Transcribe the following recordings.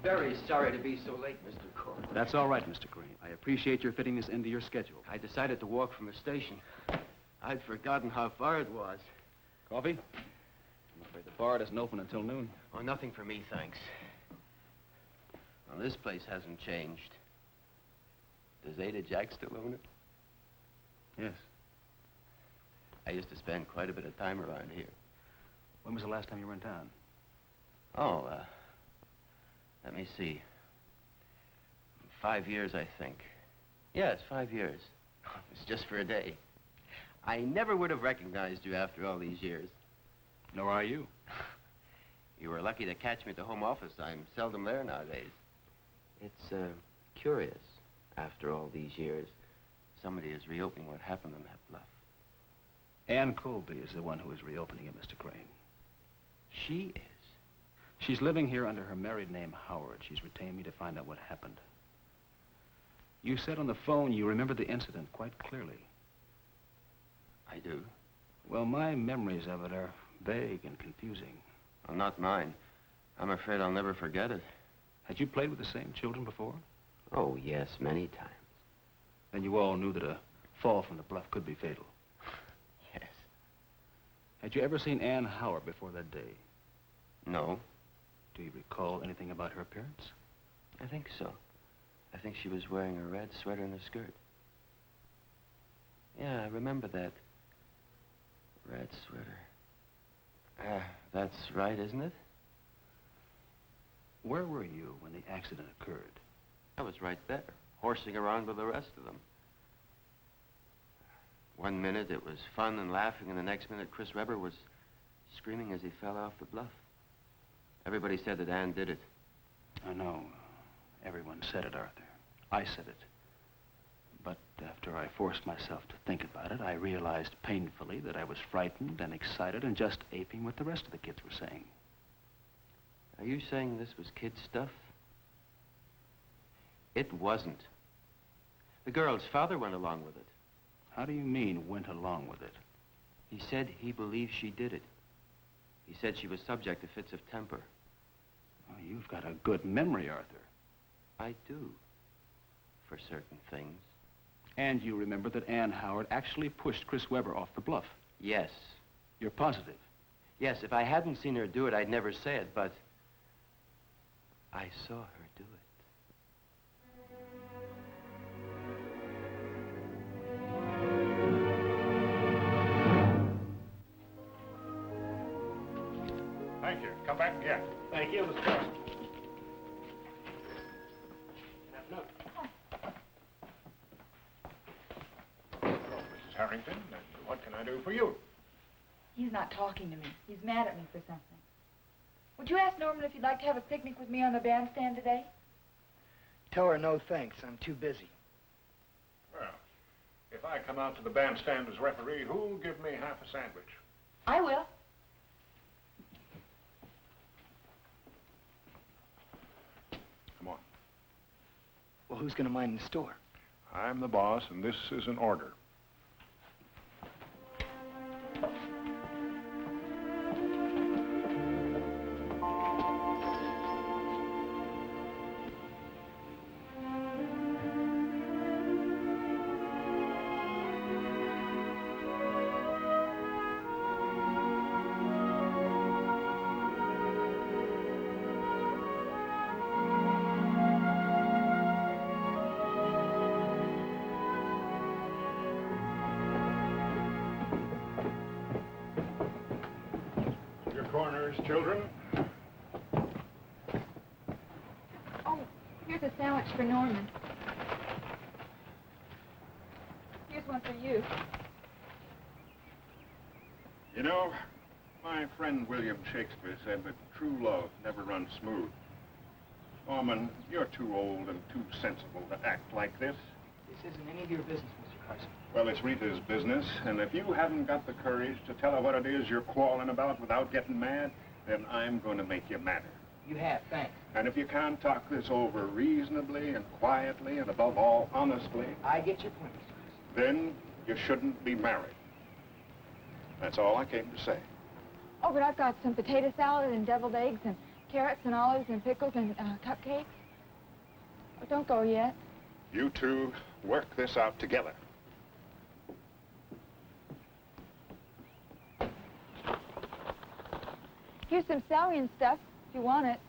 very sorry to be so late, Mr. Corn. That's all right, Mr. Green. I appreciate your fitting this into your schedule. I decided to walk from the station. I'd forgotten how far it was. Coffee? I'm afraid the bar doesn't open until noon. Oh, nothing for me, thanks. Well, this place hasn't changed. Does Ada Jack still own it? Yes. I used to spend quite a bit of time around here. When was the last time you were in town? Oh, let me see. 5 years, I think. Yes, 5 years. It's just for a day. I never would have recognized you after all these years. Nor are you. You were lucky to catch me at the home office. I'm seldom there nowadays. It's, curious, after all these years. Somebody is reopening what happened on that bluff. Ann Colby is the one who is reopening it, Mr. Crane. She is? She's living here under her married name, Howard. She's retained me to find out what happened. You said on the phone you remember the incident quite clearly. I do. Well, my memories of it are vague and confusing. Well, not mine. I'm afraid I'll never forget it. Had you played with the same children before? Oh, yes, many times. Then you all knew that a fall from the bluff could be fatal. Yes. Had you ever seen Ann Howard before that day? No. Do you recall anything about her appearance? I think so. I think she was wearing a red sweater and a skirt. Yeah, I remember that. Red sweater. That's right, isn't it? Where were you when the accident occurred? I was right there, horsing around with the rest of them. 1 minute it was fun and laughing, and the next minute Chris Webber was screaming as he fell off the bluff. Everybody said that Ann did it. I know. Everyone said it, Arthur. I said it. But after I forced myself to think about it, I realized painfully that I was frightened and excited and just aping what the rest of the kids were saying. Are you saying this was kid stuff? It wasn't. The girl's father went along with it. How do you mean, went along with it? He said he believed she did it. He said she was subject to fits of temper. Oh, you've got a good memory, Arthur. I do, for certain things. And you remember that Ann Howard actually pushed Chris Webber off the bluff? Yes. You're positive? Yes, if I hadn't seen her do it, I'd never say it, but I saw her do it. Thank you. Come back again. Thank you, Mr. Carson. Hello, Mrs. Harrington. And what can I do for you? He's not talking to me. He's mad at me for something. Would you ask Norman if you'd like to have a picnic with me on the bandstand today? Tell her no thanks. I'm too busy. Well, if I come out to the bandstand as referee, who'll give me half a sandwich? I will. Come on. Well, who's going to mind the store? I'm the boss, and this is an order. Corners, children. Oh, here's a sandwich for Norman. Here's one for you. You know, my friend William Shakespeare said that true love never runs smooth. Norman, you're too old and too sensible to act like this. This isn't any of your business, Mr. Carson. Well, it's Rita's business, and if you haven't got the courage to tell her what it is you're quarreling about without getting mad, then I'm going to make you madder. You have, thanks. And if you can't talk this over reasonably and quietly and above all honestly, I get your point, Mr. Carson. then you shouldn't be married. That's all I came to say. Oh, but I've got some potato salad and deviled eggs and Carrots and olives and pickles and cupcakes. Oh, don't go yet. You two work this out together. Here's some celery and stuff, if you want it.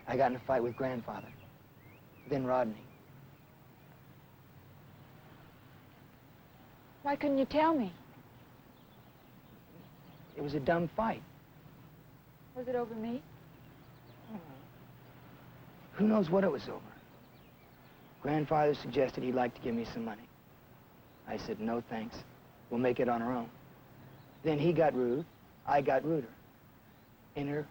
I got in a fight with Grandfather, then Rodney. Why couldn't you tell me? It was a dumb fight. Was it over me? Who knows what it was over? Grandfather suggested he'd like to give me some money. I said, no thanks. We'll make it on our own. Then he got rude, I got ruder. Enter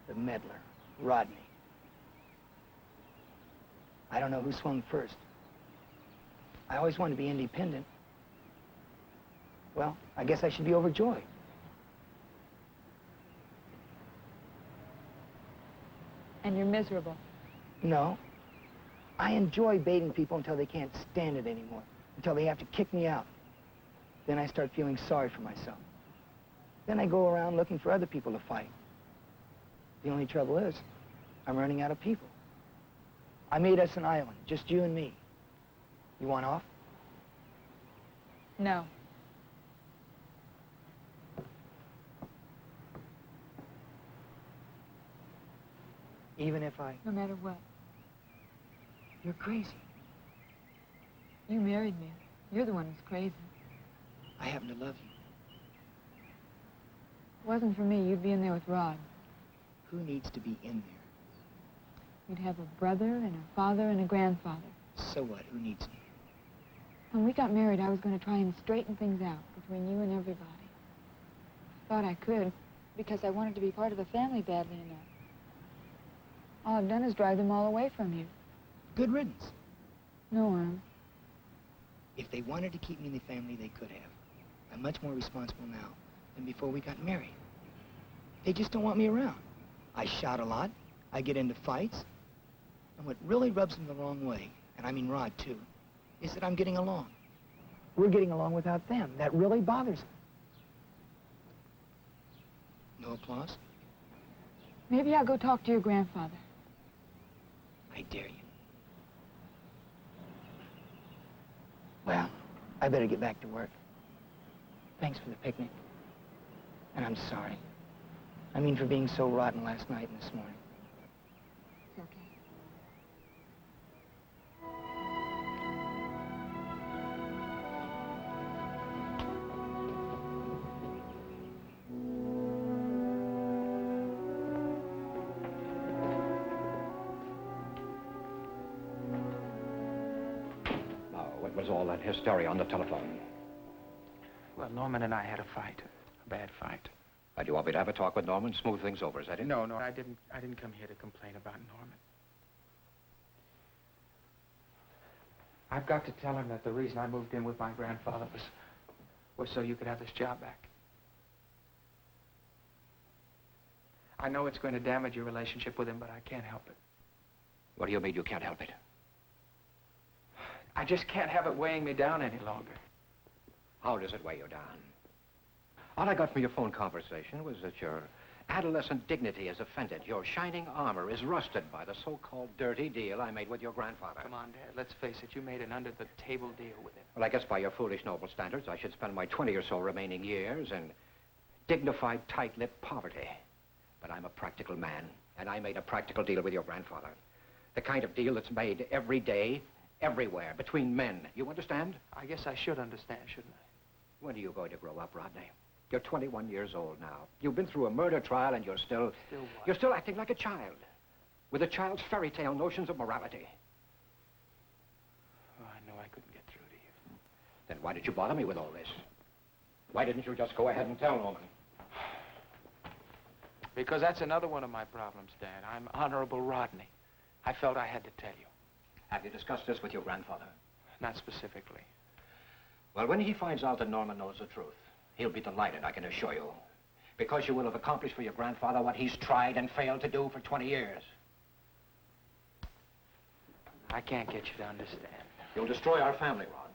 the meddler, Rodney. I don't know who swung first. I always wanted to be independent. Well, I guess I should be overjoyed. And you're miserable. No. I enjoy baiting people until they can't stand it anymore, until they have to kick me out. Then I start feeling sorry for myself. Then I go around looking for other people to fight. The only trouble is, I'm running out of people. I made us an island, just you and me. You want off? No. Even if I... No matter what. You're crazy. You married me. You're the one who's crazy. I happen to love you. If it wasn't for me, you'd be in there with Rod. Who needs to be in there? You'd have a brother and a father and a grandfather. So what? Who needs me? When we got married, I was going to try and straighten things out between you and everybody. Thought I could, because I wanted to be part of the family badly enough. All I've done is drive them all away from you. Good riddance. Norm. If they wanted to keep me in the family, they could have. I'm much more responsible now than before we got married. They just don't want me around. I shout a lot. I get into fights. And what really rubs them the wrong way, and I mean Rod too, is that I'm getting along. We're getting along without them. That really bothers them. No applause? Maybe I'll go talk to your grandfather. I dare you. Well, I better get back to work. Thanks for the picnic. And I'm sorry. I mean for being so rotten last night and this morning. It's okay. What was all that hysteria on the telephone? Well, Norman and I had a fight. A bad fight. Do you want me to have a talk with Norman, smooth things over, is that it? No, I didn't come here to complain about Norman. I've got to tell him that the reason I moved in with my grandfather was so you could have this job back. I know it's going to damage your relationship with him, but I can't help it. What do you mean you can't help it? I just can't have it weighing me down any longer. How does it weigh you down? All I got from your phone conversation was that your adolescent dignity is offended. Your shining armor is rusted by the so-called dirty deal I made with your grandfather. Come on, Dad, let's face it. You made an under-the-table deal with him. Well, I guess by your foolish noble standards, I should spend my 20 or so remaining years in dignified, tight-lipped poverty. But I'm a practical man, and I made a practical deal with your grandfather. The kind of deal that's made every day, everywhere, between men. You understand? I guess I should understand, shouldn't I? When are you going to grow up, Rodney? You're 21 years old now. You've been through a murder trial, and you're still... Still what? You're still acting like a child, with a child's fairy tale notions of morality. Oh, I know I couldn't get through to you. Then why did you bother me with all this? Why didn't you just go ahead and tell Norman? Because that's another one of my problems, Dad. I'm Honorable Rodney. I felt I had to tell you. Have you discussed this with your grandfather? Not specifically. Well, when he finds out that Norman knows the truth, he'll be delighted, I can assure you. Because you will have accomplished for your grandfather what he's tried and failed to do for 20 years. I can't get you to understand. You'll destroy our family, Rod.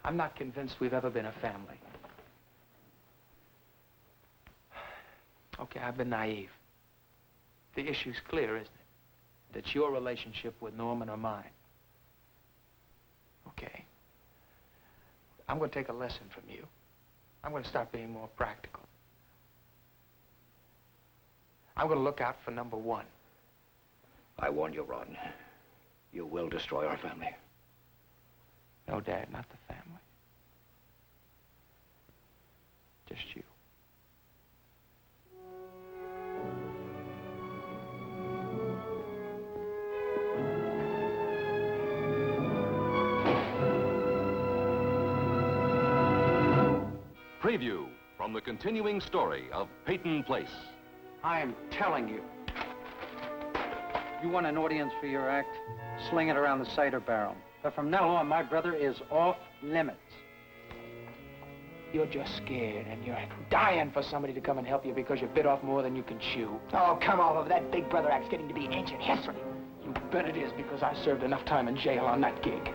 I'm not convinced we've ever been a family. Okay, I've been naive. The issue's clear, isn't it? That your relationship with Norman or mine. Okay. I'm going to take a lesson from you. I'm going to start being more practical. I'm going to look out for number one. I warn you, Rod. You will destroy our family. No, Dad, not the family. Just you. Preview from the continuing story of Peyton Place. I am telling you. You want an audience for your act? Sling it around the cider barrel. But from now on, my brother is off limits. You're just scared, and you're dying for somebody to come and help you because you bit off more than you can chew. Oh, come all over. That Big Brother act's getting to be ancient history. You bet it is, because I served enough time in jail on that gig.